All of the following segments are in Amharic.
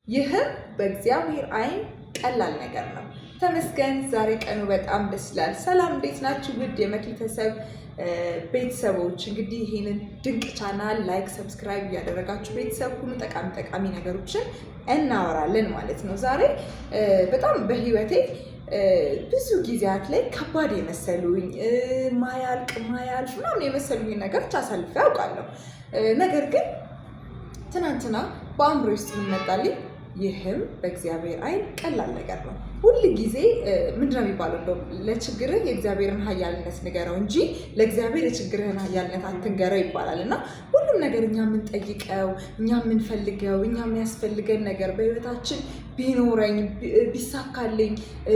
ይህም በእግዚአብሔር ዓይን ቀላል ነገር ነው። ተመስገን። ዛሬ ቀኑ በጣም ደስ ይላል። ሰላም፣ እንዴት ናችሁ ውድ የመክሊተሰብ ቤተሰቦች? እንግዲህ ይህንን ድንቅ ቻናል ላይክ፣ ሰብስክራይብ እያደረጋችሁ ቤተሰብ ሁሉ ጠቃሚ ነገሮችን እናወራለን ማለት ነው። ዛሬ በጣም በህይወቴ ብዙ ጊዜያት ላይ ከባድ የመሰሉኝ ማያልቅ ምናምን የመሰሉኝ ነገሮች አሳልፌ ያውቃለሁ። ነገር ግን ትናንትና በአእምሮ ውስጥ መጣልኝ፣ ይህም በእግዚአብሔር ዓይን ቀላል ነገር ነው። ሁል ጊዜ ምንድነው የሚባለው? እንደውም ለችግርህ የእግዚአብሔርን ኃያልነት ንገረው እንጂ ለእግዚአብሔር የችግርህን ኃያልነት አትንገረው ይባላል። እና ሁሉም ነገር እኛ የምንጠይቀው፣ እኛ የምንፈልገው፣ እኛ የሚያስፈልገን ነገር በህይወታችን ቢኖረኝ፣ ቢሳካልኝ፣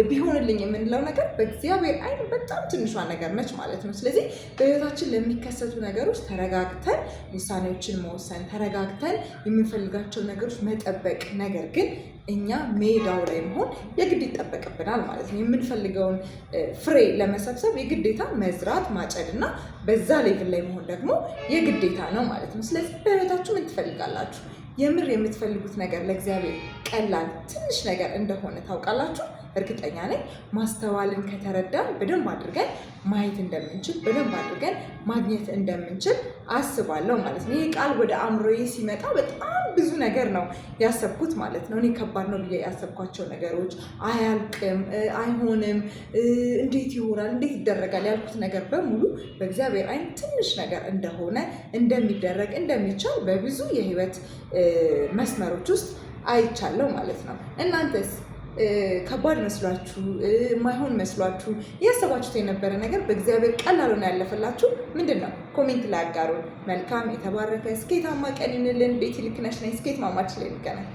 ቢሆንልኝ የምንለው ነገር በእግዚአብሔር ዓይን በጣም ትንሿ ነገር ነች ማለት ነው። ስለዚህ በህይወታችን ለሚከሰቱ ነገሮች ተረጋግተን ውሳኔዎችን መወሰን፣ ተረጋግተን የምንፈልጋቸው ነገሮች መጠበቅ፣ ነገር ግን እኛ ሜዳው ላይ መሆን የግድ ይጠበቅብናል ማለት ነው። የምንፈልገውን ፍሬ ለመሰብሰብ የግዴታ መዝራት፣ ማጨድ እና በዛ ሌቭል ላይ መሆን ደግሞ የግዴታ ነው ማለት ነው። ስለዚህ በህይወታችሁ ምን ትፈልጋላችሁ? የምር የምትፈልጉት ነገር ለእግዚአብሔር ቀላል ትንሽ ነገር እንደሆነ ታውቃላችሁ? እርግጠኛ ነኝ። ማስተዋልን ከተረዳን በደንብ አድርገን ማየት እንደምንችል፣ በደንብ አድርገን ማግኘት እንደምንችል አስባለሁ ማለት ነው። ይህ ቃል ወደ አእምሮዬ ሲመጣ በጣም ብዙ ነገር ነው ያሰብኩት ማለት ነው። እኔ ከባድ ነው ብዬ ያሰብኳቸው ነገሮች፣ አያልቅም፣ አይሆንም፣ እንዴት ይሆናል፣ እንዴት ይደረጋል ያልኩት ነገር በሙሉ በእግዚአብሔር ዓይን ትንሽ ነገር እንደሆነ፣ እንደሚደረግ፣ እንደሚቻል በብዙ የህይወት መስመሮች ውስጥ አይቻለሁ ማለት ነው። እናንተስ ከባድ መስሏችሁ፣ የማይሆን መስሏችሁ ያሰባችሁት የነበረ ነገር በእግዚአብሔር ቀላል ሆኖ ያለፈላችሁ ምንድን ነው? ኮሜንት ላይ አጋሩን። መልካም የተባረከ ስኬታማ ቀን ይሁንልን። ቤቲ ልክ ነሽ ነኝ። ስኬት ማማችን ላይ እንገናኝ።